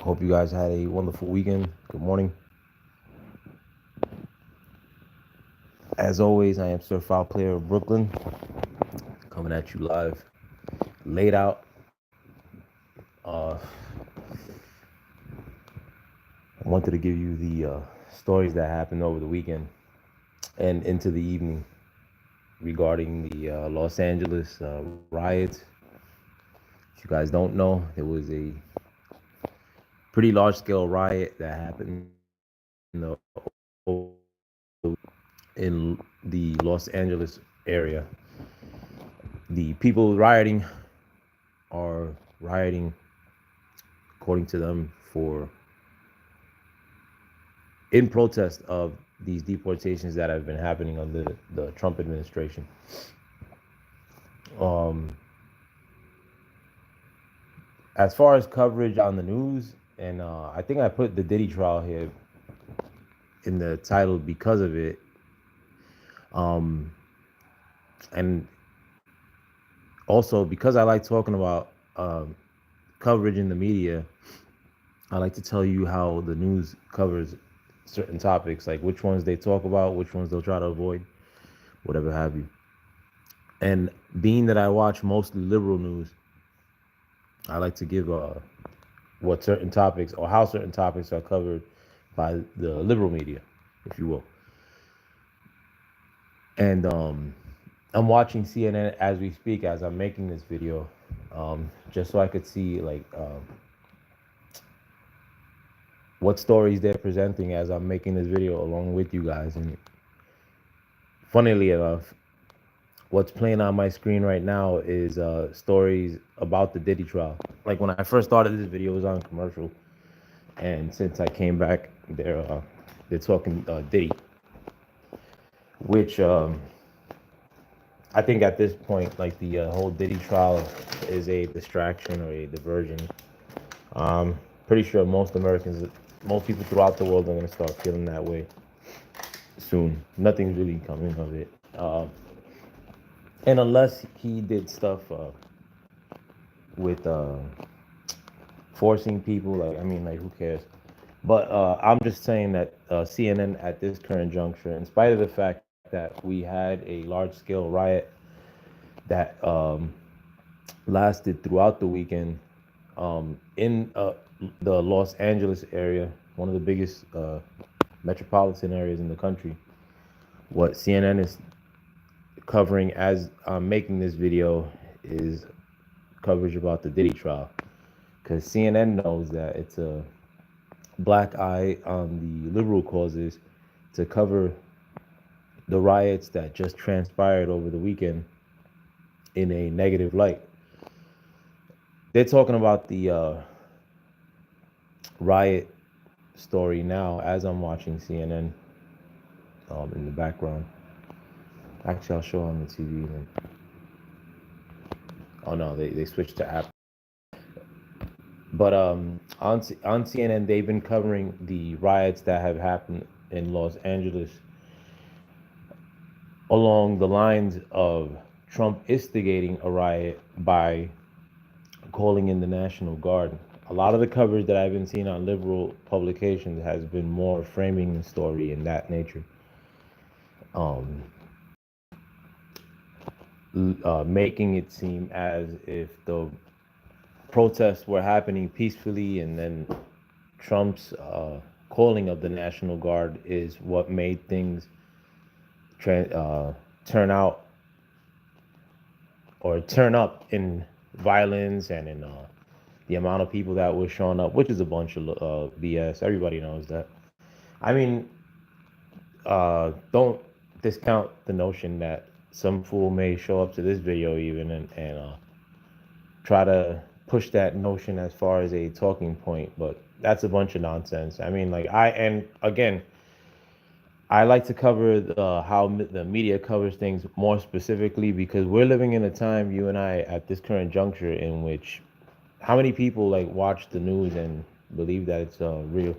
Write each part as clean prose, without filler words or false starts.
Hope you guys had a wonderful weekend. Good morning. As always, I am Sir Foul Player of Brooklyn, coming at you live, laid out. Uh, I wanted to give you the stories that happened over the weekend and into the evening regarding the Los Angeles riots. If you guys don't know, there was a pretty large scale riot that happened in the Los Angeles area. The people rioting are rioting, according to them, for in protest of these deportations that have been happening under the Trump administration. Um, as far as coverage on the news, and I think I put the Diddy trial here in the title because of it. Um, and also because I like talking about coverage in the media, I like to tell you how the news covers certain topics, like which ones they talk about, which ones they'll try to avoid, whatever have you. And being that I watch mostly liberal news, I like to give what certain topics or how certain topics are covered by the liberal media, if you will. And I'm watching CNN as we speak, as I'm making this video, just so I could see like what stories they're presenting as I'm making this video along with you guys. And funnily enough, what's playing on my screen right now is stories about the Diddy trial. Like when I first started this video, it was on commercial, and since I came back, they're talking Diddy, which I think at this point, like the whole Diddy trial is a distraction or a diversion. Pretty sure most Americans, most people throughout the world are going to start feeling that way soon. Nothing's really coming of it. And unless he did stuff with forcing people, like, I mean, like, who cares? But I'm just saying that CNN at this current juncture, in spite of the fact that we had a large scale riot that lasted throughout the weekend in the Los Angeles area, one of the biggest metropolitan areas in the country, what CNN is covering as I'm making this video is coverage about the Diddy trial. Because CNN knows that it's a black eye on the liberal causes to cover the riots that just transpired over the weekend in a negative light. They're talking about the riot story now as I'm watching CNN in the background. Actually, I'll show on the TV. Then. Oh no, they switched to app. But on CNN, they've been covering the riots that have happened in Los Angeles along the lines of Trump instigating a riot by calling in the National Guard. A lot of the coverage that I've been seeing on liberal publications has been more framing the story in that nature, um, making it seem as if the protests were happening peacefully, and then Trump's calling of the National Guard is what made things turn out or turn up in violence and in the amount of people that were showing up, which is a bunch of BS. Everybody knows that. I mean, don't discount the notion that some fool may show up to this video even and try to push that notion as far as a talking point, but that's a bunch of nonsense. I mean, like and again, I like to cover how the media covers things more specifically because we're living in a time, you and I, at this current juncture, in which how many people like watch the news and believe that it's real?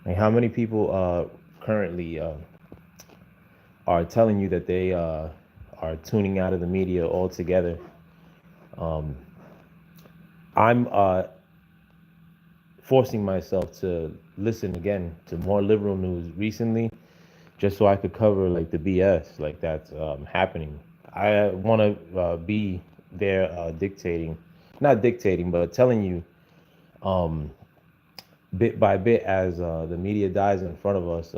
Like how many people currently are telling you that they are tuning out of the media altogether. Um, I'm forcing myself to listen again to more liberal news recently, just so I could cover like the BS like that's happening. I want to be there dictating, not dictating, but telling you um, bit by bit as the media dies in front of us,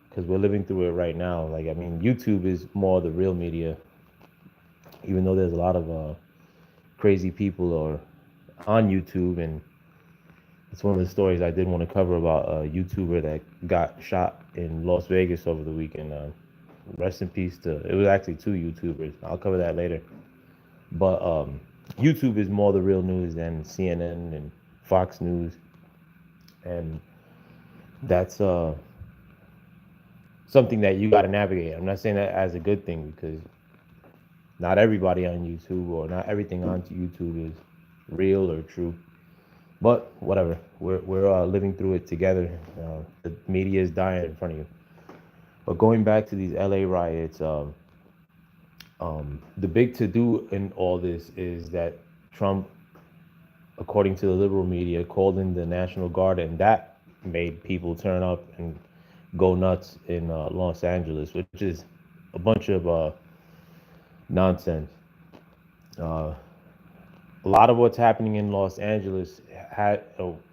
because we're living through it right now. Like, I mean, YouTube is more the real media, even though there's a lot of crazy people or on YouTube, and it's one of the stories I did want to cover about a YouTuber that got shot in Las Vegas over the weekend. Rest in peace to, it was actually two YouTubers. I'll cover that later. But YouTube is more the real news than CNN and Fox News, and that's something that you got to navigate. I'm not saying that as a good thing, because not everybody on YouTube or not everything on YouTube is real or true. But whatever, we're living through it together. The media is dying in front of you. But going back to these LA riots, the big to do in all this is that Trump, according to the liberal media, called in the National Guard, and that made people turn up and go nuts in Los Angeles, which is a bunch of nonsense. Uh, a lot of what's happening in Los Angeles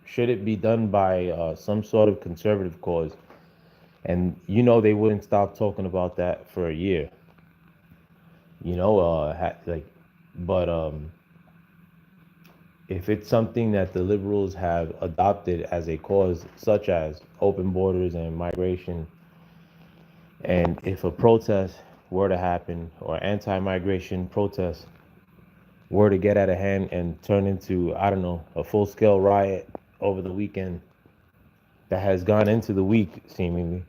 should it be done by some sort of conservative cause, and they wouldn't stop talking about that for a year. Like, but if it's something that the liberals have adopted as a cause, such as open borders and migration, and if a protest were to happen or anti-migration protests were to get out of hand and turn into, I don't know, a full-scale riot over the weekend that has gone into the week, seemingly,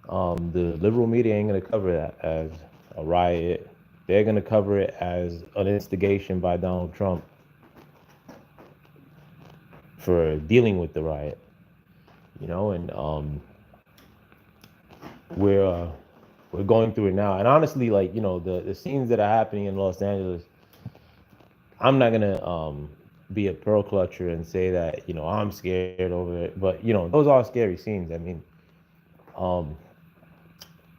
the liberal media ain't going to cover that as a riot. They're going to cover it as an instigation by Donald Trump for dealing with the riot, and we're going through it now. And honestly, like, the scenes that are happening in Los Angeles, I'm not gonna be a pearl clutcher and say that I'm scared over it, but those are scary scenes. I mean, um,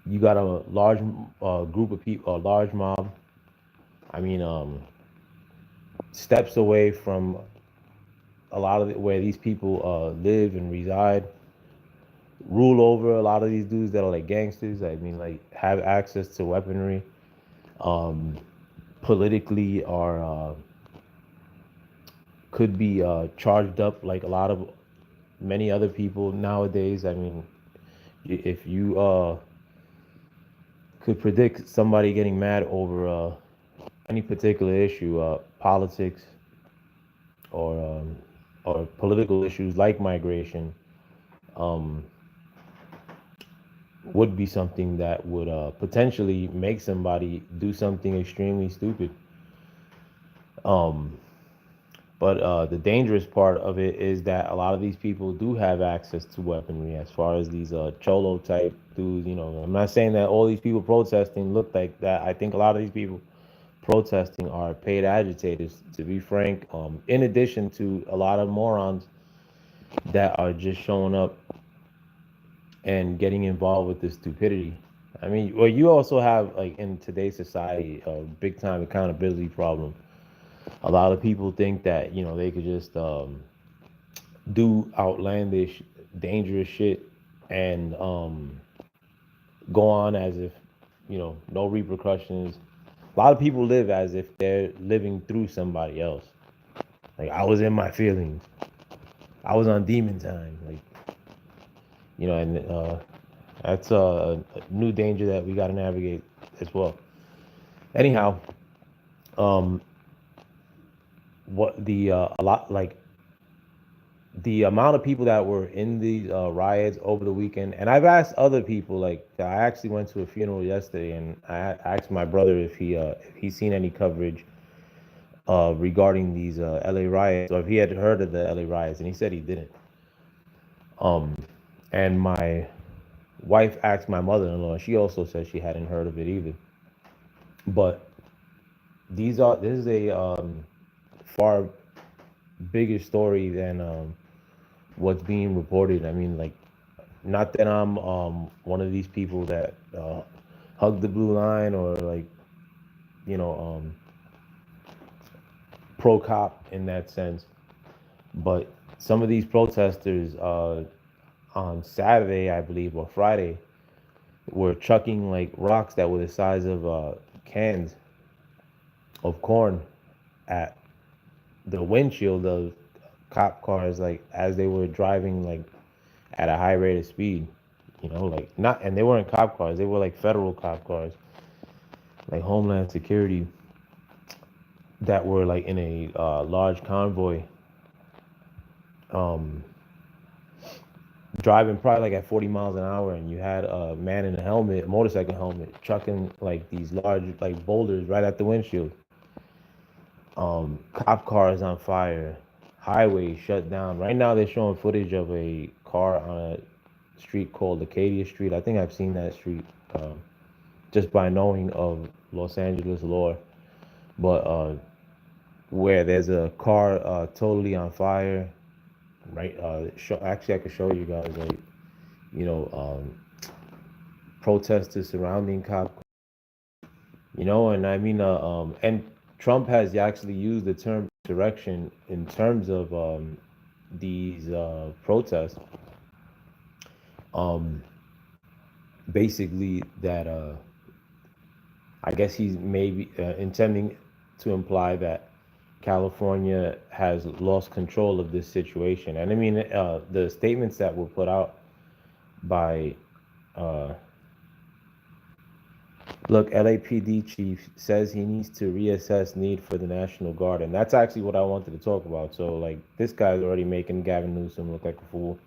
you got a large group of people, a large mob. I mean, steps away from a lot of where these people live and reside, rule over a lot of these dudes that are like gangsters. I mean, like, have access to weaponry, um, politically are could be charged up like a lot of many other people nowadays. I mean, if you could predict somebody getting mad over any particular issue, politics or political issues like migration, um, would be something that would potentially make somebody do something extremely stupid. Um, but the dangerous part of it is that a lot of these people do have access to weaponry, as far as these cholo type dudes. I'm not saying that all these people protesting look like that. I think a lot of these people protesting are paid agitators, to be frank. In addition to a lot of morons that are just showing up and getting involved with this stupidity. I mean, well, you also have, like, in today's society, a big time accountability problem. A lot of people think that they could just do outlandish, dangerous shit and go on as if no repercussions. A lot of people live as if they're living through somebody else. Like, I was in my feelings. I was on demon time. Like, and that's a new danger that we got to navigate as well. Anyhow, um, what the a lot like the amount of people that were in these riots over the weekend, and I've asked other people. Like, I actually went to a funeral yesterday, and I asked my brother if he's seen any coverage regarding these LA riots, or if he had heard of the LA riots, and he said he didn't. And my wife asked my mother-in-law, and she also said she hadn't heard of it either. But this is a far bigger story than what's being reported. I mean, like, not that I'm one of these people that hug the blue line or like, you know, pro cop in that sense. But some of these protesters on Saturday, I believe, or Friday, were chucking like rocks that were the size of cans of corn at the windshield of cop cars, like as they were driving like at a high rate of speed. Like, not, and they weren't cop cars; they were like federal cop cars, like Homeland Security, that were like in a large convoy, um, driving probably like at 40 miles an hour, and you had a man in a helmet, a motorcycle helmet, trucking like these large like boulders right at the windshield. Cop cars on fire, highways shut down. Right now, they're showing footage of a car on a street called Acadia Street. I think I've seen that street just by knowing of Los Angeles lore. But where there's a car totally on fire, right? Actually, I could show you guys, like, you know, protesters surrounding cop, and I mean, and Trump has actually used the term insurrection in terms of these protests. Um, Basically, that I guess he's maybe intending to imply that California has lost control of this situation. And I mean, the statements that were put out by, uh, look, LAPD chief says he needs to reassess need for the National Guard. And that's actually what I wanted to talk about. So, like, this guy's already making Gavin Newsom look like a fool,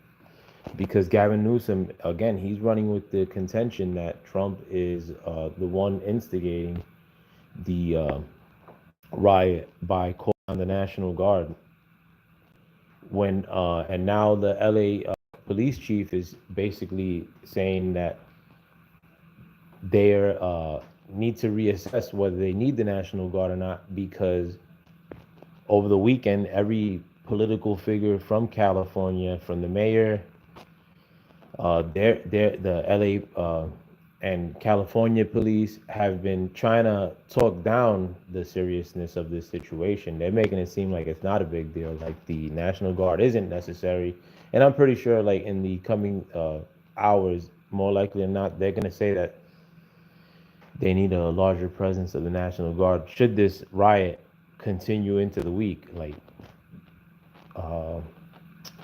because Gavin Newsom, again, he's running with the contention that Trump is the one instigating the riot by calling on the National Guard. And now the LA police chief is basically saying that they need to reassess whether they need the National Guard or not, because over the weekend, every political figure from California, from the mayor, the LA and California police, have been trying to talk down the seriousness of this situation. They're making it seem like it's not a big deal, like the National Guard isn't necessary. And I'm pretty sure, like, in the coming hours, more likely than not, they're gonna say that they need a larger presence of the National Guard should this riot continue into the week, like uh,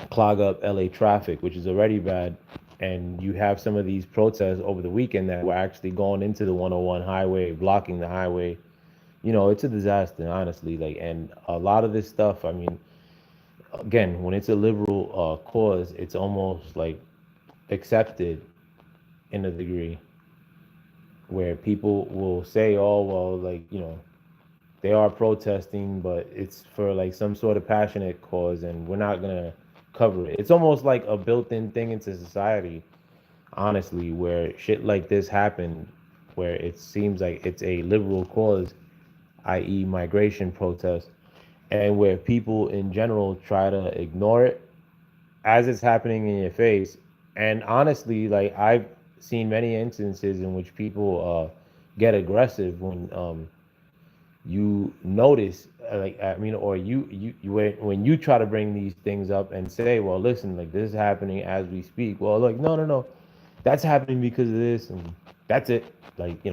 clog up LA traffic, which is already bad. And you have some of these protests over the weekend that were actually going into the 101 highway, blocking the highway. It's a disaster, honestly. Like, and a lot of this stuff, I mean, again, when it's a liberal cause, it's almost like accepted in a degree, where people will say, oh, well, like, they are protesting, but it's for like some sort of passionate cause, and we're not gonna cover it. It's almost like a built-in thing into society, honestly, where shit like this happened, where it seems like it's a liberal cause, i.e., migration protest, and where people in general try to ignore it as it's happening in your face. And honestly, like, I've seen many instances in which people get aggressive when you notice, like, I mean, or when you try to bring these things up and say, well, listen, like, this is happening as we speak. Well, like, no, no, no, that's happening because of this, and that's it. Like,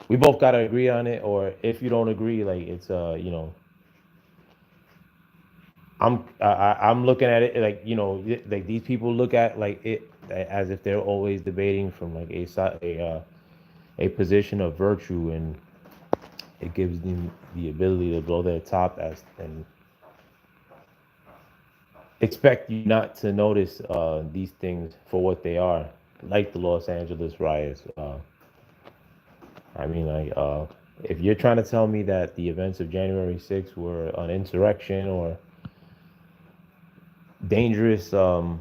we both got to agree on it. Or if you don't agree, like, it's I'm looking at it like, like, these people look at like it as if they're always debating from like a position of virtue, and it gives them the ability to blow their top as and expect you not to notice these things for what they are, like the Los Angeles riots. I mean, like, if you're trying to tell me that the events of January 6th were an insurrection or dangerous, one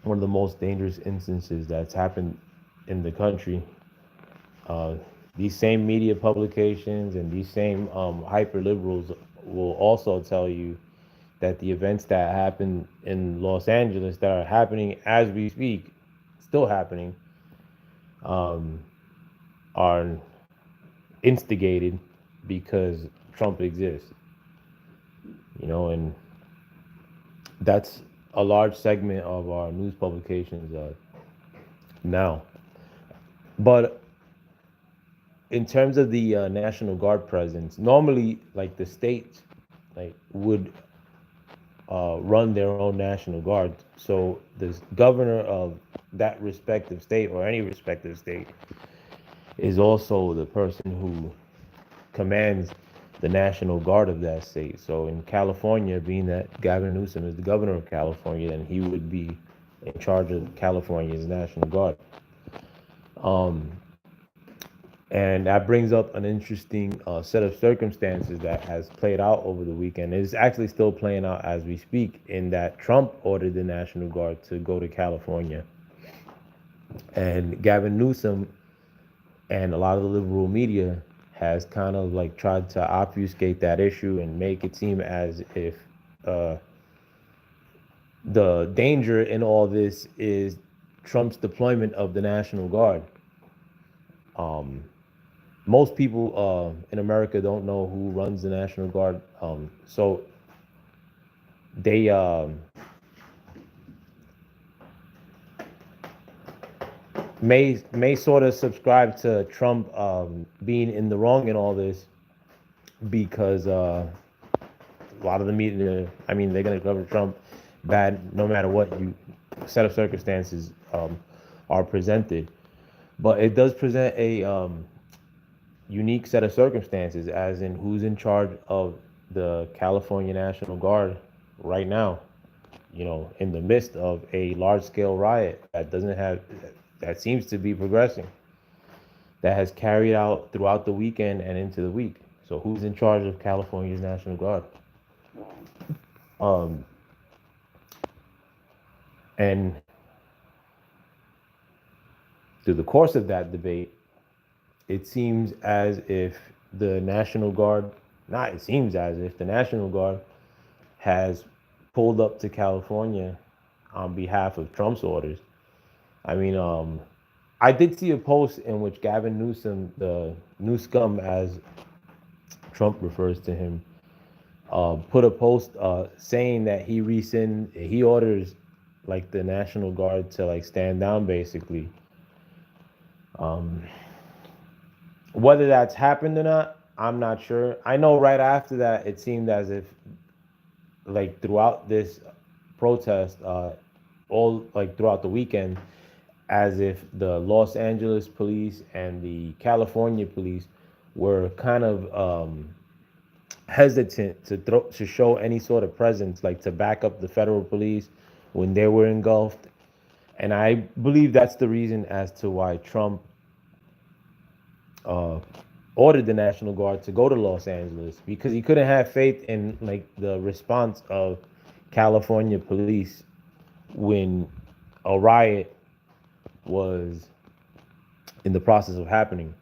of the most dangerous instances that's happened in the country, uh, these same media publications and these same hyper liberals will also tell you that the events that happen in Los Angeles that are happening as we speak, still happening, um, are instigated because Trump exists. And that's a large segment of our news publications now. But in terms of the National Guard presence, normally, like the states, like would run their own National Guard. So the governor of that respective state or any respective state is also the person who commands the National Guard of that state. So in California, being that Gavin Newsom is the governor of California, then he would be in charge of California's National Guard. Um, and that brings up an interesting set of circumstances that has played out over the weekend. It's actually still playing out as we speak, in that Trump ordered the National Guard to go to California. And Gavin Newsom and a lot of the liberal media has kind of like tried to obfuscate that issue and make it seem as if uh, the danger in all this is Trump's deployment of the National Guard. Um, Most people in America don't know who runs the National Guard, so they may sort of subscribe to Trump being in the wrong in all this because a lot of the media, I mean, they're gonna cover Trump bad no matter what you set of circumstances are presented, but it does present a unique set of circumstances, as in who's in charge of the California National Guard right now. In the midst of a large-scale riot that seems to be progressing, that has carried out throughout the weekend and into the week. So who's in charge of California's National Guard? Um, and through the course of that debate, it seems as if the National Guard, not it seems as if the National Guard has pulled up to California on behalf of Trump's orders. I mean, I did see a post in which Gavin Newsom, the new scum as Trump refers to him, put a post saying that he orders like the National Guard to like stand down basically. Whether that's happened or not, I'm not sure. I know right after that, it seemed as if like throughout this protest, all like throughout the weekend, as if the Los Angeles police and the California police were kind of hesitant to show any sort of presence, like to back up the federal police when they were engulfed. And I believe that's the reason as to why Trump ordered the National Guard to go to Los Angeles, because he couldn't have faith in like the response of California police when a riot was in the process of happening.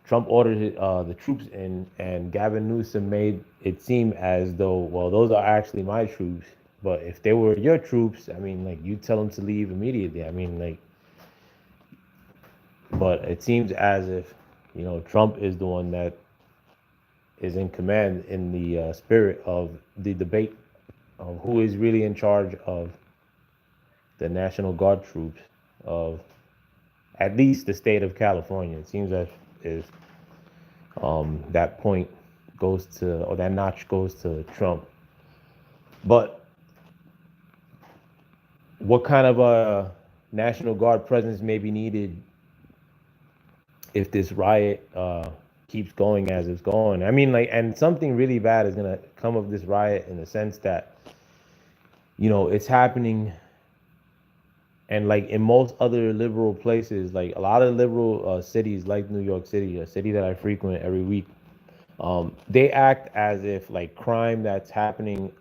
Trump ordered the troops in, and Gavin Newsom made it seem as though, well, those are actually my troops. But if they were your troops, I mean, like, you tell them to leave immediately. I mean, like, but it seems as if, Trump is the one that is in command in the spirit of the debate of who is really in charge of the National Guard troops of at least the state of California. It seems as if that point goes to, or that notch goes to Trump. But what kind of a National Guard presence may be needed if this riot keeps going as it's going? I mean, like, and something really bad is gonna come of this riot in the sense that, it's happening. And like in most other liberal places, like a lot of liberal cities, like New York City, a city that I frequent every week, they act as if like crime that's happening,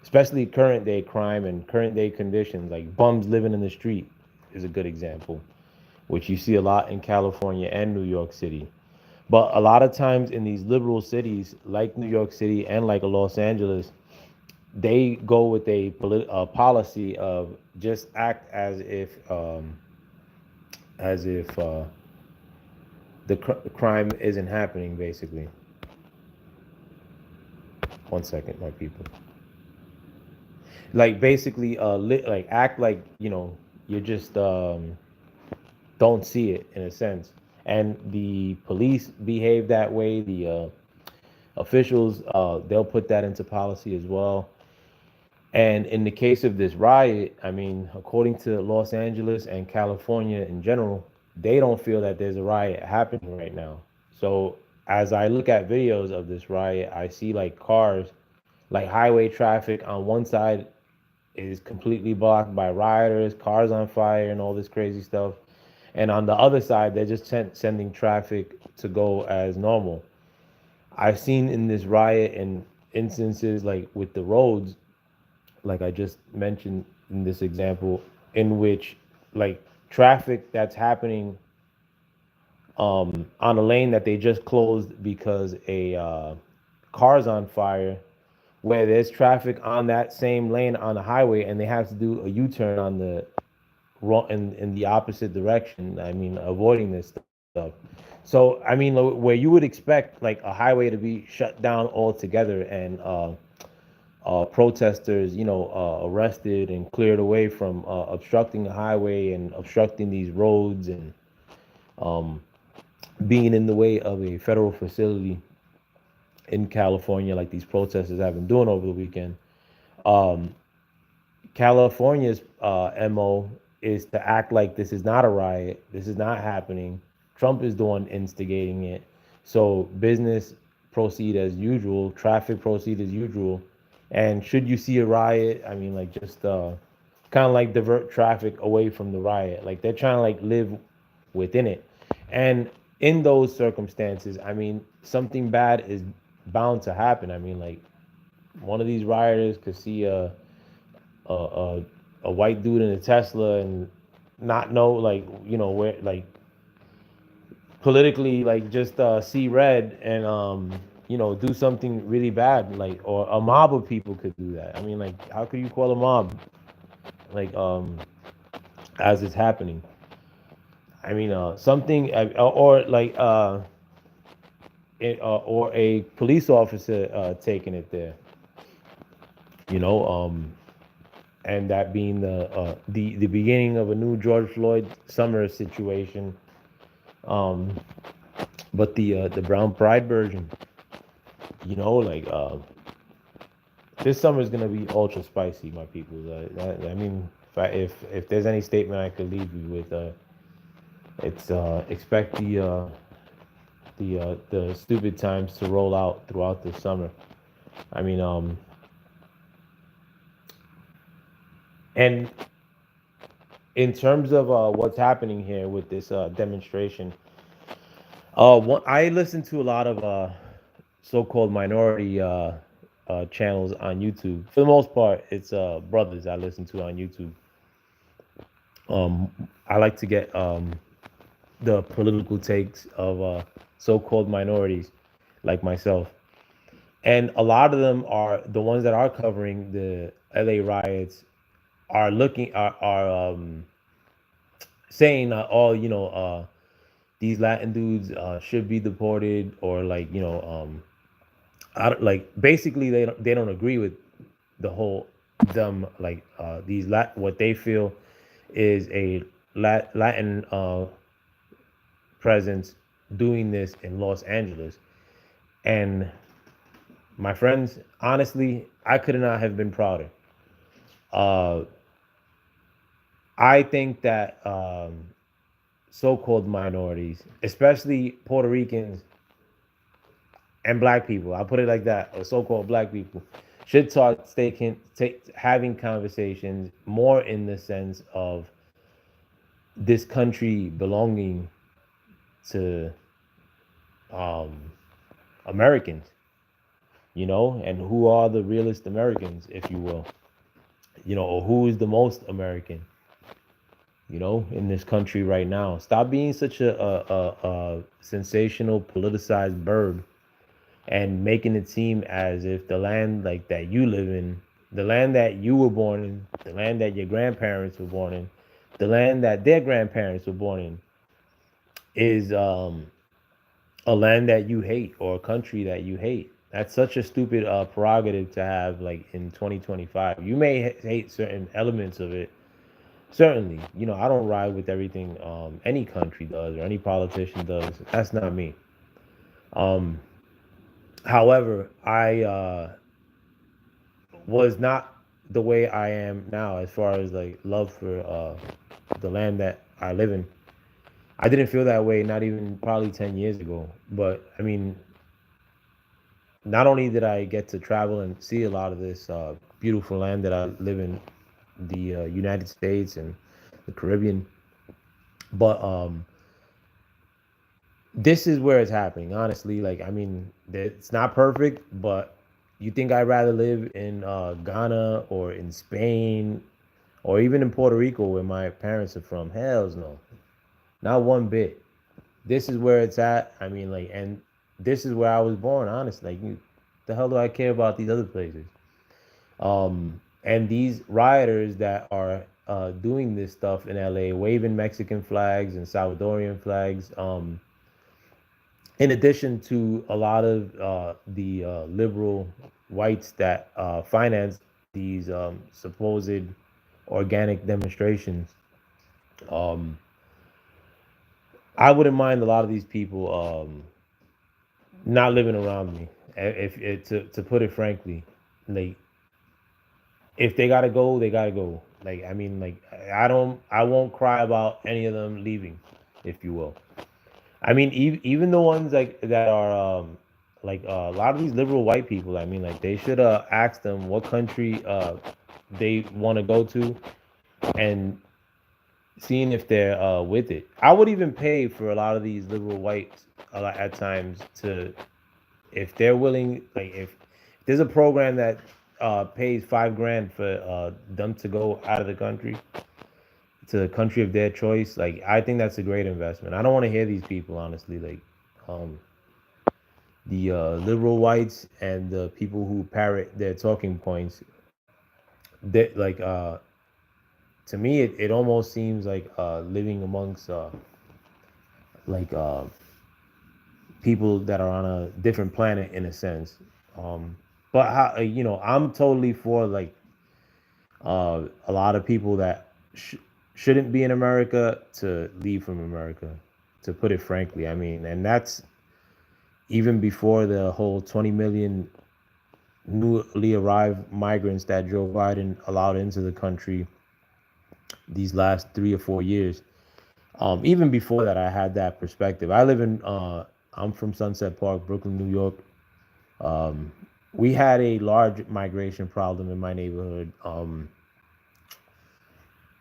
especially current day crime and current day conditions, like bums living in the street is a good example. which you see a lot in California and New York City. But a lot of times in these liberal cities like New York City and like Los Angeles, they go with a policy of just act as if crime isn't happening. Basically, 1 second, my people. Like basically, like act like you're just don't see it in a sense. And the police behave that way. The officials, they'll put that into policy as well. And in the case of this riot, I mean, according to Los Angeles and California in general, they don't feel that there's a riot happening right now. So as I look at videos of this riot, I see like cars, like highway traffic on one side is completely blocked by rioters, cars on fire, and all this crazy stuff. And on the other side, they're just sending traffic to go as normal. I've seen in this riot and instances like with the roads, like I just mentioned in this example, in which like traffic that's happening on a lane that they just closed because a car's on fire, where there's traffic on that same lane on the highway, and they have to do a U-turn on the wrong in the opposite direction. I mean, avoiding this stuff. So I mean, where you would expect like a highway to be shut down altogether and protesters, arrested and cleared away from obstructing the highway and obstructing these roads and um, being in the way of a federal facility in California, like these protesters have been doing over the weekend. Um, California's MO is to act like this is not a riot, this is not happening. Trump is the one instigating it. So business proceed as usual, traffic proceed as usual. And should you see a riot, I mean, like just kind of like divert traffic away from the riot. Like they're trying to like live within it. And in those circumstances, I mean, something bad is bound to happen. I mean, like one of these rioters could see a a, a white dude in a Tesla and not know like where like politically like just see red and do something really bad, like, or a mob of people could do that. I mean, like, how could you call a mob like as it's happening? I mean, something or like or a police officer taking it there, you know, and that being the beginning of a new George Floyd summer situation. Um, but the brown pride version, like this summer is gonna be ultra spicy, my people. I mean, if there's any statement I could leave you with, it's expect the stupid times to roll out throughout the summer. I mean, and in terms of what's happening here with this demonstration, I listen to a lot of so-called minority channels on YouTube. For the most part, it's brothers I listen to on YouTube. I like to get the political takes of so-called minorities like myself, and a lot of them are the ones that are covering the LA riots are looking are saying that all these Latin dudes should be deported, or like I don't, like basically they don't agree with the whole them like what they feel is a Latin presence doing this in Los Angeles. And my friends, honestly, I could not have been prouder. Uh, I think that so-called minorities, especially Puerto Ricans and black people, I'll put it like that, or so-called black people, should start having conversations more in the sense of this country belonging to um, Americans, and who are the realest Americans, if you will, or who is the most American. in this country right now. Stop being such a sensational, politicized bird and making it seem as if the land like that you live in, the land that you were born in, the land that your grandparents were born in, the land that their grandparents were born in, is a land that you hate or a country that you hate. That's such a stupid prerogative to have, like in 2025. You may hate certain elements of it. Certainly, I don't ride with everything any country does or any politician does. That's not me. Um, However, I was not the way I am now as far as like love for the land that I live in. I didn't feel that way not even probably 10 years ago. But I mean, not only did I get to travel and see a lot of this beautiful land that I live in, the United States and the Caribbean, but this is where it's happening. Honestly, like I mean, it's not perfect, but you think I'd rather live in Ghana or in Spain or even in Puerto Rico where my parents are from? Hells no, not one bit. This is where it's at. I mean, like, and this is where I was born. Honestly, like, the hell do I care about these other places? And these rioters that are doing this stuff in LA, waving Mexican flags and Salvadorian flags, in addition to a lot of the liberal whites that finance these supposed organic demonstrations, um, I wouldn't mind a lot of these people not living around me. If to put it frankly, like if they gotta go, they gotta go. Like I mean, like I won't cry about any of them leaving, if you will. I mean, even the ones like that are like a lot of these liberal white people. I mean, like they should ask them what country they want to go to and seeing if they're with it. I would even pay for a lot of these liberal whites a lot at times to if they're willing. Like if there's a program that pays 5 grand for them to go out of the country to the country of their choice, like I think that's a great investment. I don't want to hear these people honestly, like um, the liberal whites and the people who parrot their talking points. That like to me, it almost seems like living amongst like people that are on a different planet in a sense. But how I'm totally for like a lot of people that shouldn't be in America to leave from America, to put it frankly. I mean, and that's even before the whole 20 million newly arrived migrants that Joe Biden allowed into the country these last 3 or 4 years. Even before that, I had that perspective. I'm from Sunset Park, Brooklyn, New York. Um, we had a large migration problem in my neighborhood.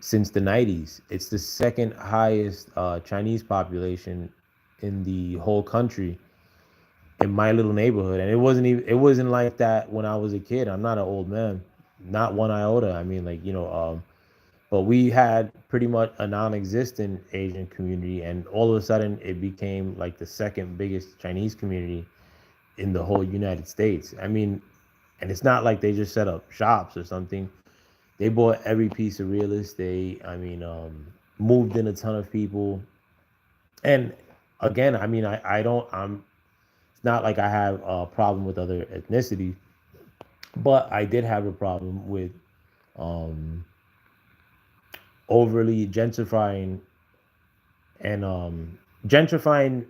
Since the 90s. It's the second highest Chinese population in the whole country in my little neighborhood. And it wasn't like that when I was a kid. I'm not an old man, not one iota. I mean, like, but we had pretty much a non-existent Asian community, and all of a sudden it became like the second biggest Chinese community in the whole United States. I mean, and it's not like they just set up shops or something. They bought every piece of real estate. I mean, moved in a ton of people. And again, I mean, I don't, it's not like I have a problem with other ethnicities, but I did have a problem with um, overly gentrifying and gentrifying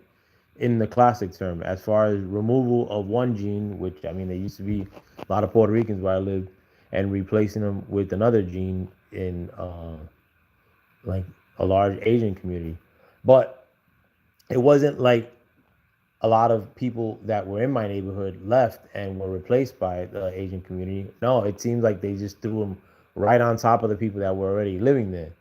in the classic term, as far as removal of one gene, which I mean, there used to be a lot of Puerto Ricans where I lived, and replacing them with another gene in like a large Asian community. But it wasn't like a lot of people that were in my neighborhood left and were replaced by the Asian community. No, it seems like they just threw them right on top of the people that were already living there.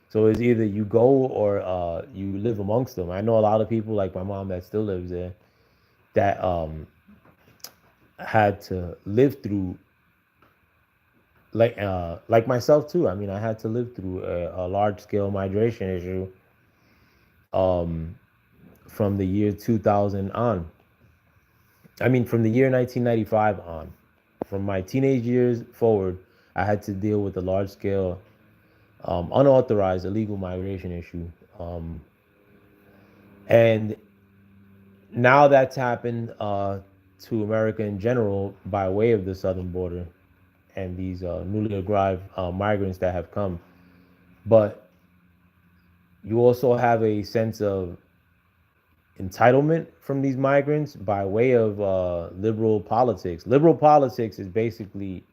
So it's either you go or you live amongst them. I know a lot of people like my mom that still lives there that had to live through like myself too. I mean, I had to live through a large scale migration issue um, from the year 2000 on. I mean, from the year 1995 on. From my teenage years forward, I had to deal with a large scale, unauthorized illegal migration issue. Um, and now that's happened to America in general by way of the southern border and these newly arrived migrants that have come. But you also have a sense of entitlement from these migrants by way of liberal politics. Liberal politics is basically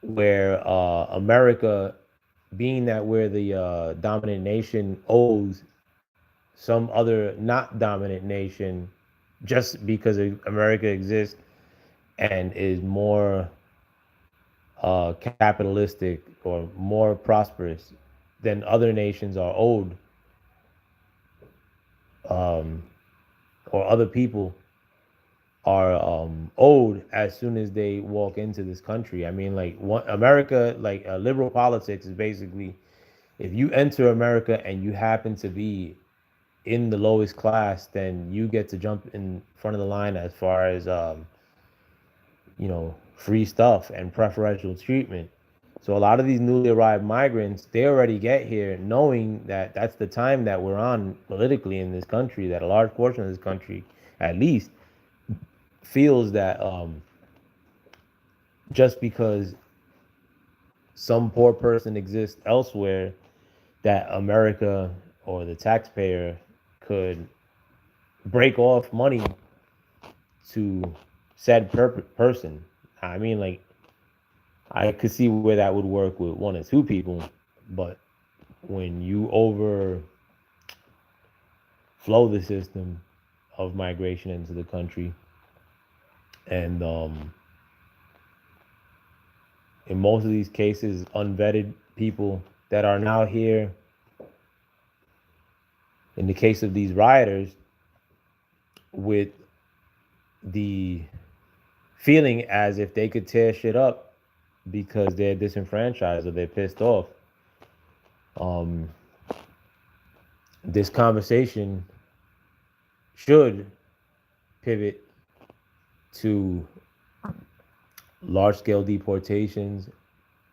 where America, being that we're the dominant nation, owes some other not dominant nation just because America exists and is more capitalistic or more prosperous than other nations are owed, um, or other people are owed as soon as they walk into this country. I mean, like America, like liberal politics is basically if you enter America and you happen to be in the lowest class, then you get to jump in front of the line as far as free stuff and preferential treatment. So a lot of these newly arrived migrants, they already get here knowing that that's the time that we're on politically in this country, that a large portion of this country, at least, feels that just because some poor person exists elsewhere, that America or the taxpayer could break off money to said person. I mean, like, I could see where that would work with one or two people, but when you overflow the system of migration into the country, and in most of these cases, unvetted people that are now here, in the case of these rioters, with the feeling as if they could tear shit up because they're disenfranchised or they're pissed off. Um, this conversation should pivot to large scale deportations,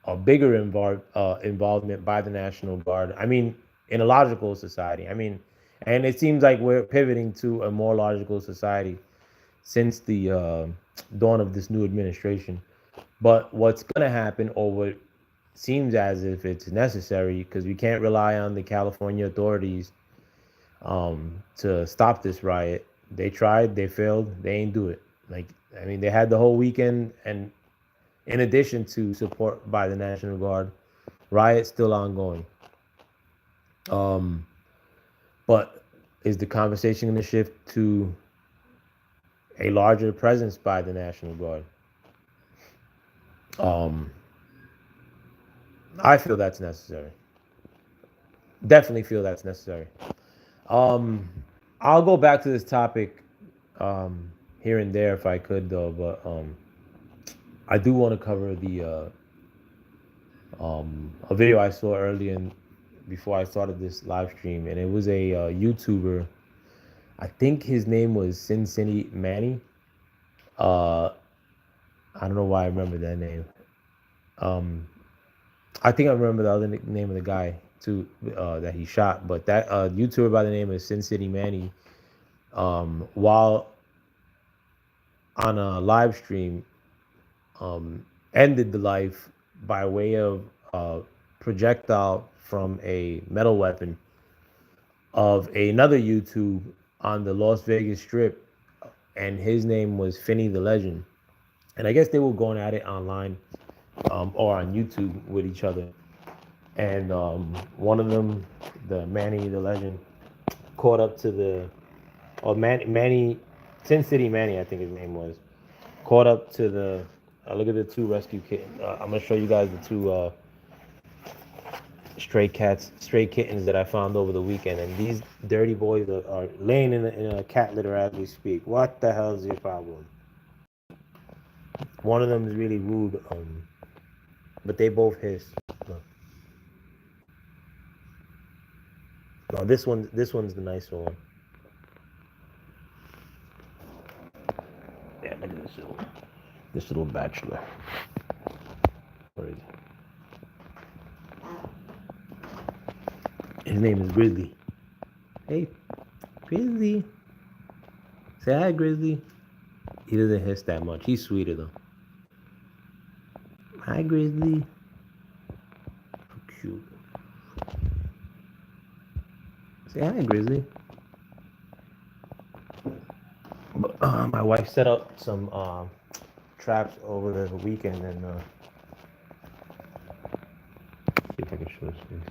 a bigger involvement by the National Guard. I mean, in a logical society. I mean, and it seems like we're pivoting to a more logical society since the dawn of this new administration. But what's going to happen, or what seems as if it's necessary, because we can't rely on the California authorities to stop this riot. They tried, they failed, they ain't do it. Like, I mean, they had the whole weekend, and in addition to support by the National Guard, riot's still ongoing. Um, but is the conversation going to shift to a larger presence by the National Guard? Um, I feel that's necessary. Definitely feel that's necessary. Um, I'll go back to this topic here and there if I could, though. But I do want to cover the a video I saw earlier before I started this live stream, and it was a YouTuber. I think his name was Sin City Manny. Uh, I don't know why I remember that name. Um, I think I remember the other name of the guy too that he shot, but that YouTuber by the name of Sin City Manny, while on a live stream, ended the life by way of projectile from a metal weapon of another YouTube on the Las Vegas Strip, and his name was Finney the Legend. And I guess they were going at it online or on YouTube with each other. And one of them, the Manny the Legend, caught up to Manny, Sin City Manny, I think his name was, caught up to the, look at the two rescue kittens. I'm going to show you guys the two stray kittens that I found over the weekend. And these dirty boys are laying in a cat litter as we speak. What the hell is your problem? One of them is really rude. but they both hiss. Look. No, this one's the nicer one. Yeah, look at this little bachelor. Where is he? His name is Grizzly. Hey, Grizzly. Say hi, Grizzly. He doesn't hiss that much. He's sweeter though. Hi, Grizzly. So cute. Say hi, Grizzly. My wife set up some traps over the weekend, and see if I can show his face.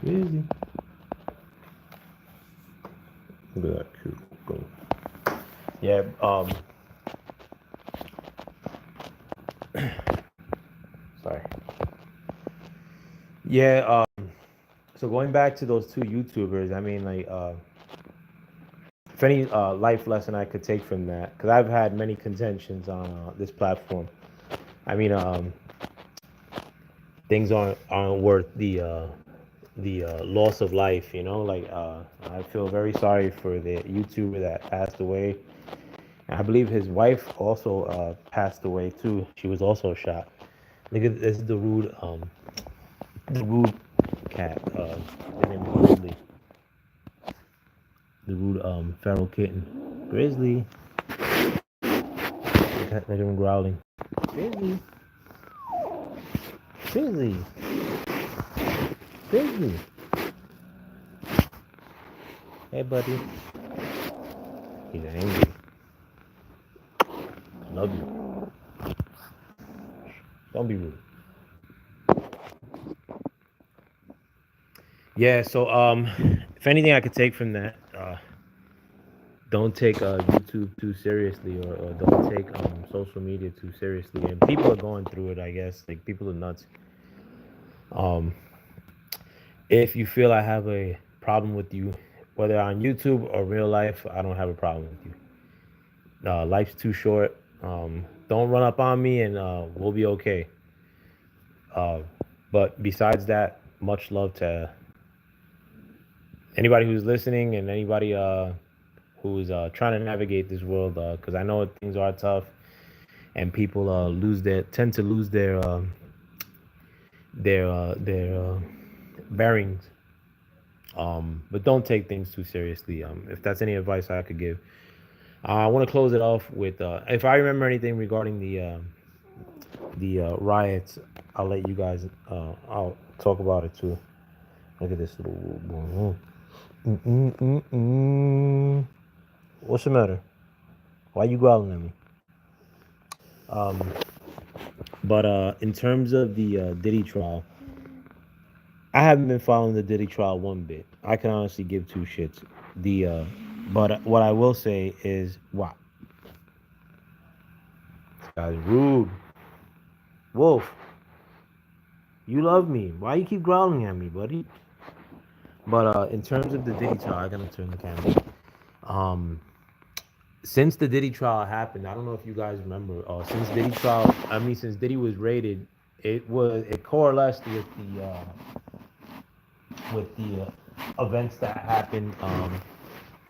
Grizzly. Look at that cute. Go. Yeah. Sorry. Yeah. So going back to those two YouTubers, I mean, like, if any life lesson I could take from that, because I've had many contentions on this platform. I mean, things aren't worth the loss of life. You know, like, I feel very sorry for the YouTuber that passed away. I believe his wife also passed away too. She was also shot. Look at this is the rude cat. His name is Grizzly. The rude feral kitten. Grizzly. Look at him growling. Grizzly. Grizzly. Grizzly. Hey, buddy. He's angry. I love you. Don't be rude. Yeah. So, if anything I could take from that, don't take YouTube too seriously, or don't take social media too seriously. And people are going through it, I guess. Like, people are nuts. Um, if you feel I have a problem with you, whether on YouTube or real life, I don't have a problem with you. Life's too short. Don't run up on me, and we'll be okay. Uh, but besides that, much love to anybody who's listening, and anybody who's trying to navigate this world. Because I know things are tough, and people tend to lose their bearings. But don't take things too seriously. If that's any advice I could give, I want to close it off with if I remember anything regarding the riots, I'll let you guys. I'll talk about it too. Look at this little boy. What's the matter? Why you growling at me? Um, but in terms of the Diddy trial, I haven't been following the Diddy trial one bit. I can honestly give two shits. But what I will say is, wow, this guy's rude. Wolf, you love me. Why you keep growling at me, buddy? But in terms of the Diddy trial, I gotta turn the camera. Um, since the Diddy trial happened, I don't know if you guys remember. Since Diddy was raided, it coalesced with the events that happened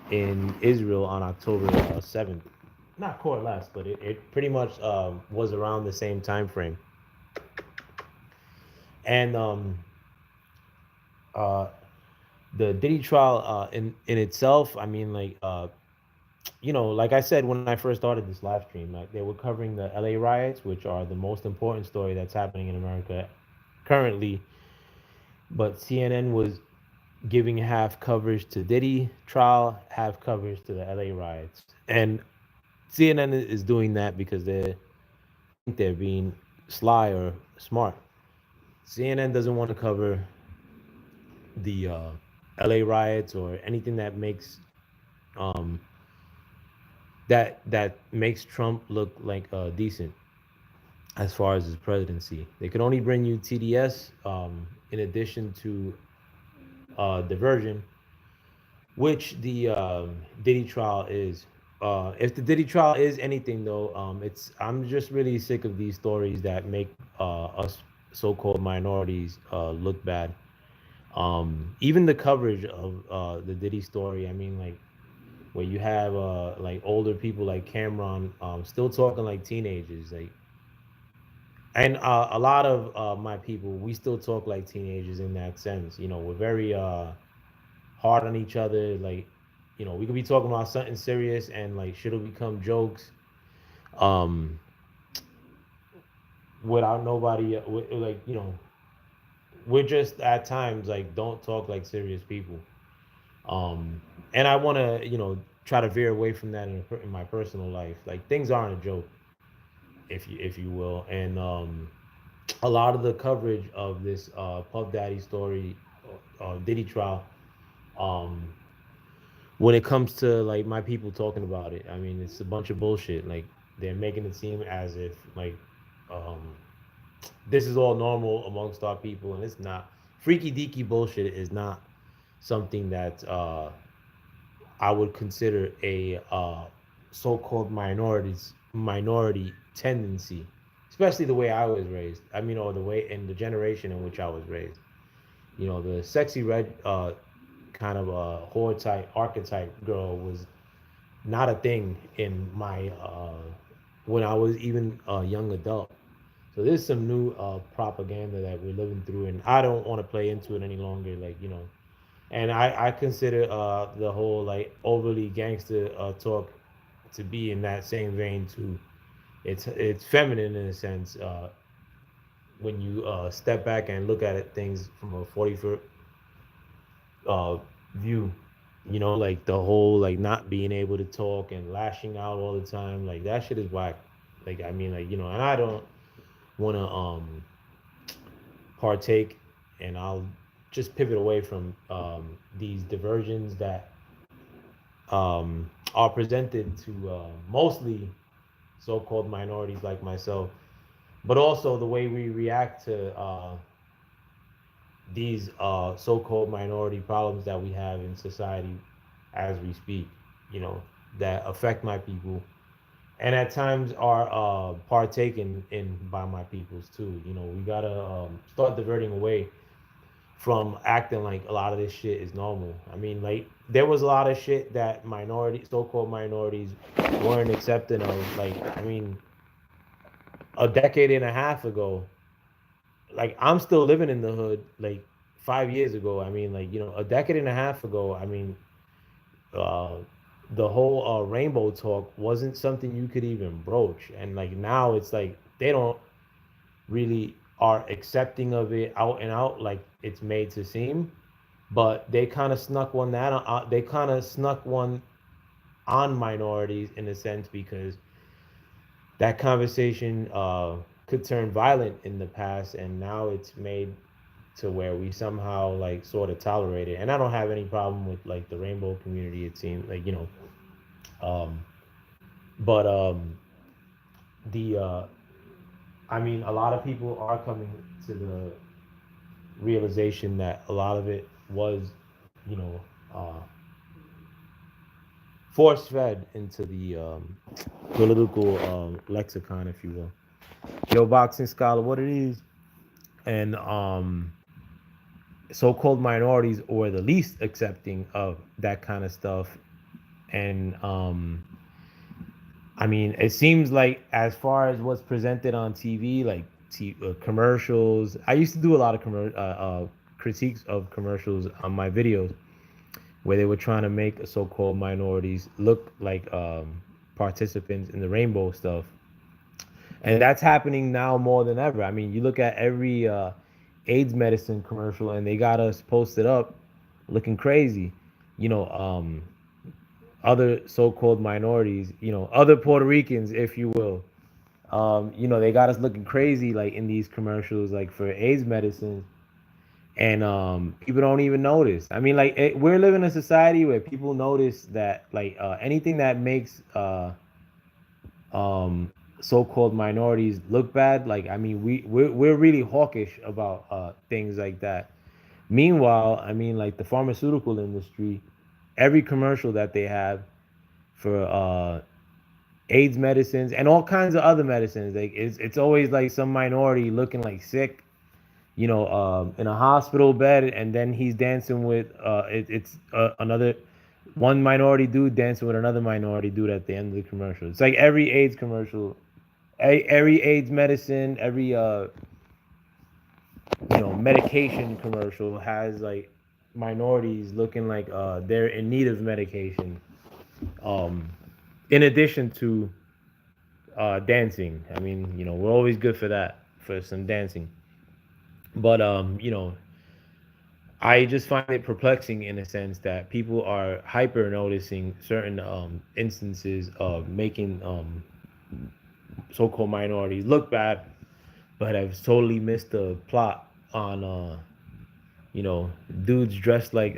in Israel on October 7th. Not coalesced, but it pretty much was around the same time frame. And uh, the Diddy trial in itself, I mean, like, like I said when I first started this live stream, like, they were covering the LA riots, which are the most important story that's happening in America currently. But CNN was giving half coverage to Diddy trial, half coverage to the LA riots, and CNN is doing that because they're being sly or smart. CNN doesn't want to cover the LA riots or anything that makes um, that makes Trump look like decent as far as his presidency. They could only bring you TDS in addition to diversion, which the Diddy trial is. if the Diddy trial is anything though, it's I'm just really sick of these stories that make us so-called minorities look bad. Even the coverage of the Diddy story. I mean, like where you have like older people like Cameron still talking like teenagers, like, and a lot of my people, we still talk like teenagers in that sense. You know, we're very hard on each other. Like, you know, we could be talking about something serious and like shit'll become jokes. Um, without nobody, like, you know, we're just at times like don't talk like serious people. Um, and I want to, you know, try to veer away from that in my personal life. Like things aren't a joke, if you will. And a lot of the coverage of this Puff Daddy story, Diddy trial, um, when it comes to like my people talking about it, I mean, it's a bunch of bullshit. Like they're making it seem as if like um, this is all normal amongst our people, and it's not. Freaky deaky bullshit is not something that I would consider a so-called minority tendency, especially the way I was raised. I mean, or the way in the generation in which I was raised. You know, the sexy red kind of whore type archetype girl was not a thing in my when I was even a young adult. So there's some new propaganda that we're living through, and I don't want to play into it any longer. Like, you know, and I consider the whole like overly gangster talk to be in that same vein too. It's feminine in a sense when you step back and look at it things from a 40-foot uh, view. You know, like the whole like not being able to talk and lashing out all the time, like that shit is whack. Like I mean, like, you know, and I don't want to partake, and I'll just pivot away from these diversions that are presented to mostly so-called minorities like myself, but also the way we react to these so-called minority problems that we have in society as we speak, you know, that affect my people and at times are partaken in by my peoples too. You know, we gotta start diverting away from acting like a lot of this shit is normal. I mean, like there was a lot of shit that so-called minorities, weren't accepting of. Like, I mean, a decade and a half ago, like I'm still living in the hood. Like 5 years ago, I mean, like, you know, a decade and a half ago, I mean, uh, the whole rainbow talk wasn't something you could even broach, and like now it's like they don't really are accepting of it out and out like it's made to seem, but they kind of snuck one that they kind of snuck one on minorities in a sense because that conversation could turn violent in the past, and now it's made to where we somehow like sort of tolerate it. And I don't have any problem with like the rainbow community. It seems like, you know, um, but the I mean, a lot of people are coming to the realization that a lot of it was, you know, uh, force fed into the political lexicon, if you will. Yo, boxing scholar, what it is, and so-called minorities or the least accepting of that kind of stuff, and I mean, it seems like as far as what's presented on TV, like commercials. I used to do a lot of critiques of commercials on my videos where they were trying to make so-called minorities look like participants in the rainbow stuff, and that's happening now more than ever. I mean, you look at every AIDS medicine commercial, and they got us posted up looking crazy. You know, other so-called minorities, you know, other Puerto Ricans, if you will. You know, they got us looking crazy like in these commercials, like for AIDS medicine, and people don't even notice. I mean, like we're living in a society where people notice that like anything that makes um, so-called minorities look bad. Like, I mean, we're really hawkish about things like that. Meanwhile, I mean, like the pharmaceutical industry, every commercial that they have for AIDS medicines and all kinds of other medicines. Like it's always like some minority looking like sick, in a hospital bed, and then he's dancing with it's another one minority dude dancing with another minority dude at the end of the commercial. It's like every AIDS commercial, every AIDS medicine, every medication commercial has like minorities looking like they're in need of medication. Um, in addition to dancing, I mean, we're always good for that, for some dancing. But I just find it perplexing in a sense that people are hyper noticing certain instances of making so-called minorities look bad, but have totally missed the plot on you know, dudes dressed like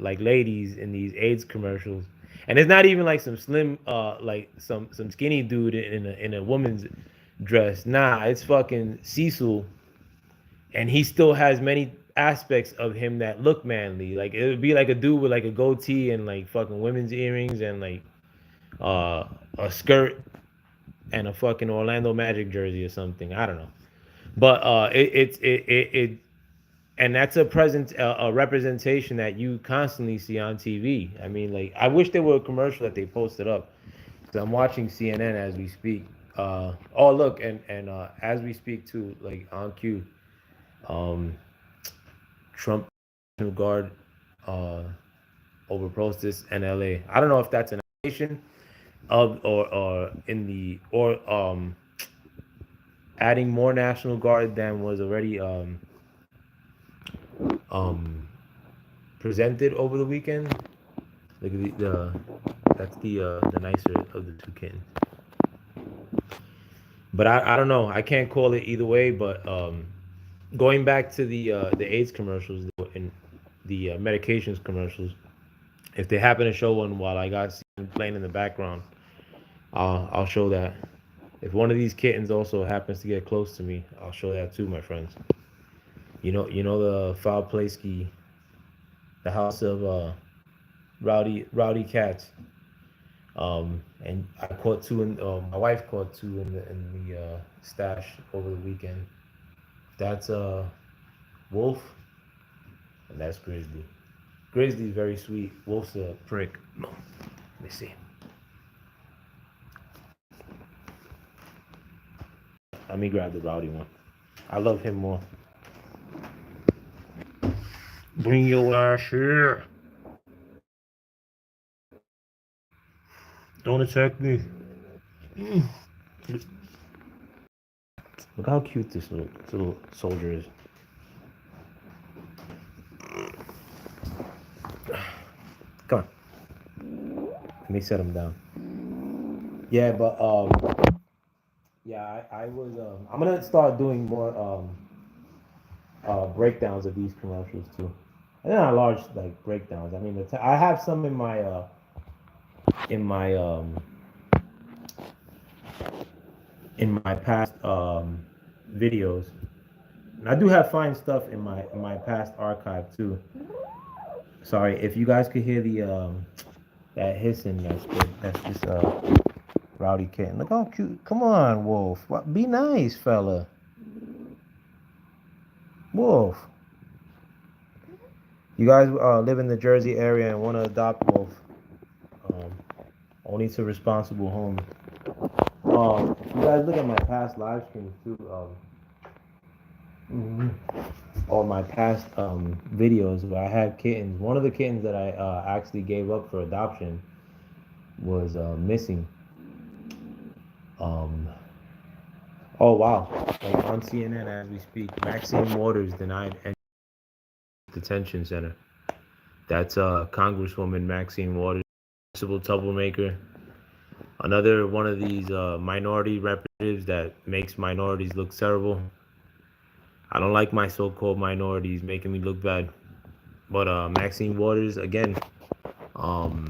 ladies in these AIDS commercials. And it's not even like some slim like some skinny dude in a woman's dress. Nah, it's fucking Cecil, and he still has many aspects of him that look manly. Like it would be like a dude with like a goatee and like fucking women's earrings and like uh a skirt and a fucking Orlando Magic jersey or something. I don't know. But it and that's a present a representation that you constantly see on TV. I mean, like I wish there were a commercial that they posted up. So I'm watching CNN as we speak. Oh look, and as we speak too, like on cue, um, Trump National Guard uh, over protests in LA. I don't know if that's an nation of or in the or adding more National Guard than was already um, presented over the weekend. Like the that's the nicer of the two kittens. But I don't know. I can't call it either way. But going back to the AIDS commercials and the medications commercials, if they happen to show one while I got playing in the background, I'll show that. If one of these kittens also happens to get close to me, I'll show that too, my friends. You know the foul play ski, the house of rowdy cats. And I caught two in. My wife caught two in the stash over the weekend. That's Wolf, and that's Grizzly. Grizzly's very sweet. Wolf's a prick. No, let me see. Let me grab the rowdy one. I love him more. Bring your ass here. Don't attack me. Look how cute this little soldier is. Come on. Let me set him down. Yeah, but yeah, I was I'm gonna start doing more breakdowns of these commercials too. And they're not large like breakdowns. I mean, I have some in my in my past videos. And I do have fine stuff in my past archive too. Sorry if you guys could hear the that hissing. That's good. That's just rowdy kitten. Look how cute. Come on, Wolf. Be nice, fella. Wolf. You guys live in the Jersey area and want to adopt Wolf, um, only to responsible homes. If you guys look at my past live streams too, or my past videos where I had kittens. One of the kittens that I actually gave up for adoption was missing. Um, oh wow! Like on CNN as we speak, Maxine Waters denied entry detention center. That's Congresswoman Maxine Waters, principal troublemaker. Another one of these minority representatives that makes minorities look terrible. I don't like my so-called minorities making me look bad. But Maxine Waters, again, um,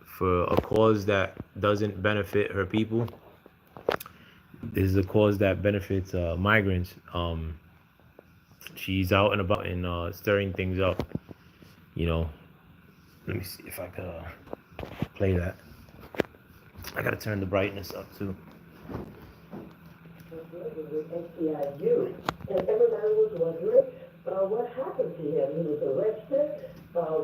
for a cause that doesn't benefit her people, this is a cause that benefits migrants. She's out and about and stirring things up. You know, let me see if I could play that. I gotta turn the brightness up too. SCIU, and everybody was wondering what happened to him. He was arrested.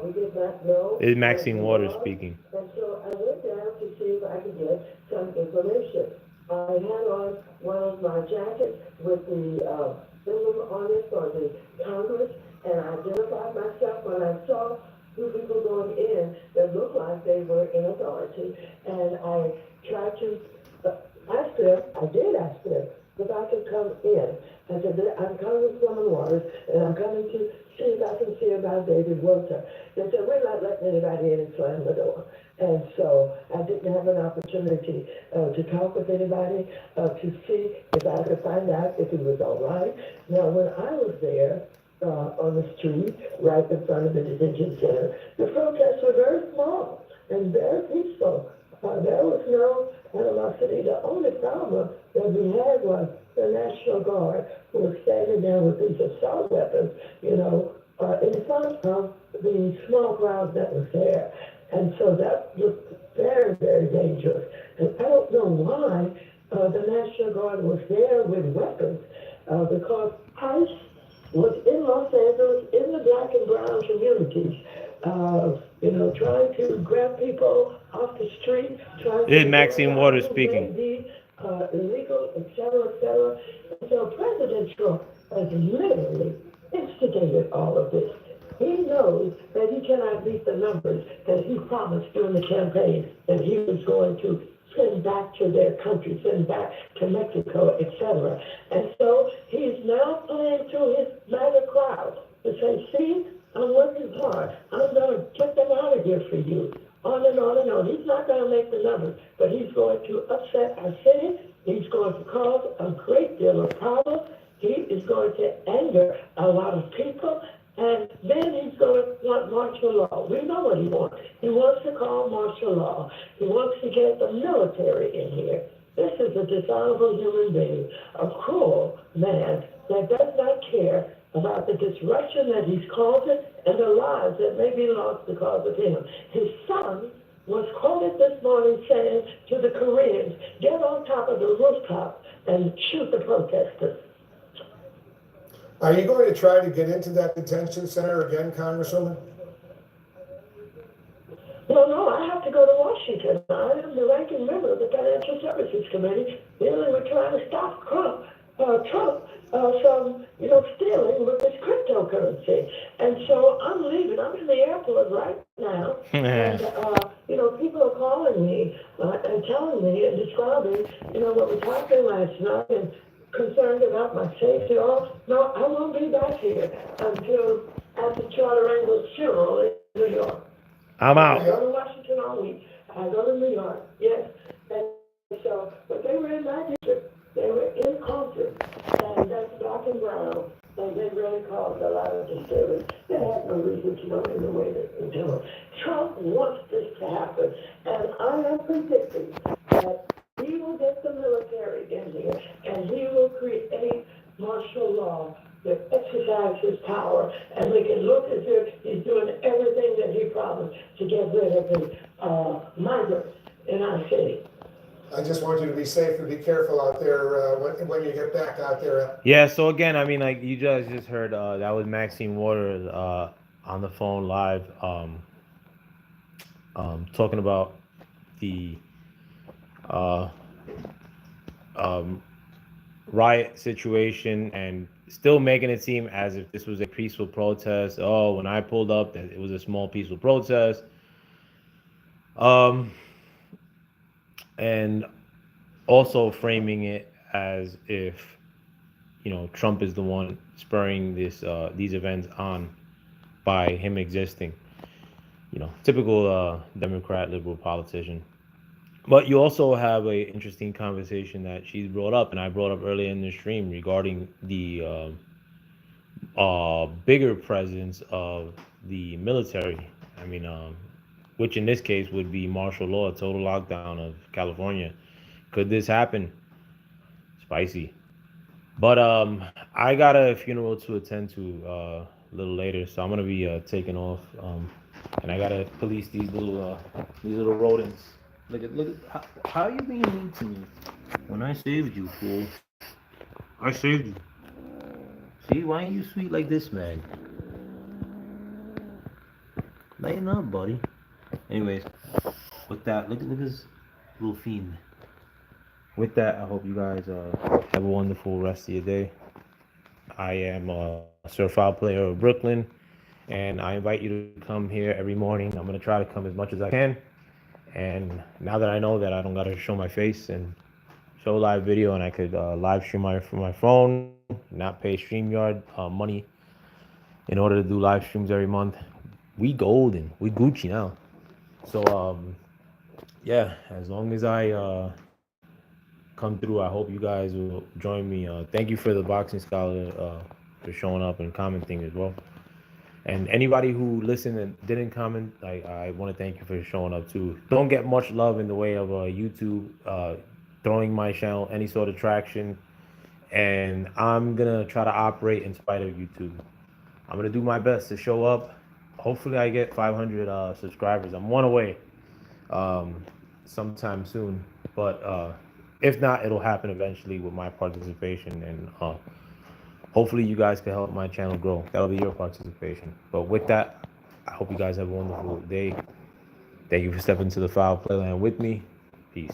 We did not know. It's Maxine Waters speaking. And so I went down to see if I could get some information. I had on one of my jackets with the emblem on it for the Congress, and I identified myself when I saw two people going in that looked like they were in authority, and I tried to ask them, I did ask them, if I could come in. I said, I'm Congresswoman Waters, and I'm coming to see if I can see about David Wilson. They said, we're not letting anybody in and slam the door. And so I didn't have an opportunity to talk with anybody, to see if I could find out if he was all right. Now, when I was there, on the street, right in front of the detention center, the protests were very small and very peaceful. There was no animosity. The only problem that we had was the National Guard, who was standing there with these assault weapons, in front of the small crowd that was there. And so that looked very, very dangerous. And I don't know why the National Guard was there with weapons, because ICE was in Los Angeles, in the black and brown communities, trying to grab people off the street, trying This is to Maxine Waters speaking. Illegal, et cetera, et cetera. And so President Trump has literally instigated all of this. He knows that he cannot beat the numbers that he promised during the campaign that he was going to send back to their country, send back to Mexico, et cetera. And so he's now playing to his MAGA crowd to say, see, I'm working hard. I'm going to get them out of here for you. On and on and on. He's not going to make the numbers, but he's going to upset our city. He's going to cause a great deal of problems. He is going to anger a lot of people. And then he's going to want martial law. We know what he wants. He wants to call martial law. He wants to get the military in here. This is a dishonorable human being, a cruel man that does not care about the disruption that he's causing and the lives that may be lost because of him. His son was quoted this morning saying to the Koreans, get on top of the rooftop and shoot the protesters. Are you going to try to get into that detention center again, Congresswoman? No, I have to go to Washington. I am the ranking member of the Financial Services Committee. Really, we're trying to stop Trump from, stealing with this cryptocurrency. And so I'm leaving. I'm in the airport right now. And, people are calling me and telling me and describing, what was happening last night and concerned about my safety. Oh, no, I won't be back here until after Charter Angle's funeral in New York. I'm out. I go to Washington all week. I go to New York, yes. And so, but they were in my district. They were in concert. And that's black and brown. And they really caused a lot of disturbance. They had no reason to know in the way that they do it. Trump wants this to happen. And I am predicting that he will get the military in here and he will create martial law that exercise his power and make it look as if he's doing everything that he promised to get rid of the migrants in our city. I just want you to be safe and be careful out there when you get back out there. Yeah, so again, I mean, like you guys just heard, that was Maxine Waters on the phone live, talking about the riot situation and still making it seem as if this was a peaceful protest. Oh, when I pulled up, that it was a small peaceful protest. And also framing it as if, Trump is the one spurring these events on by him existing. Typical Democrat liberal politician. But you also have a interesting conversation that she's brought up, and I brought up earlier in the stream regarding the bigger presence of the military. I mean, which in this case would be martial law, total lockdown of California. Could this happen? Spicy. But I got a funeral to attend to a little later, so I'm gonna be taking off. And I gotta police these little rodents. Look at how you being mean to me when I saved you, fool. I saved you. See, why ain't you sweet like this, man? Lighten up, buddy. Anyways, with that, look at this little fiend. With that, I hope you guys have a wonderful rest of your day. I am a certified player of Brooklyn, and I invite you to come here every morning. I'm gonna try to come as much as I can. And now that I know that I don't gotta show my face and show live video, and I could live stream from my phone, not pay StreamYard money in order to do live streams every month, we golden, we Gucci now. So yeah, as long as I come through, I hope you guys will join me. Thank you for the boxing scholar for showing up and commenting as well. And anybody who listened and didn't comment, I want to thank you for showing up too. Don't get much love in the way of YouTube throwing my channel any sort of traction, and I'm gonna try to operate in spite of YouTube. I'm gonna do my best to show up. Hopefully, I get 500 subscribers. I'm one away, sometime soon. But if not, it'll happen eventually with my participation, and hopefully you guys can help my channel grow. That'll be your participation. But with that, I hope you guys have a wonderful day. Thank you for stepping to the foul playland with me. Peace.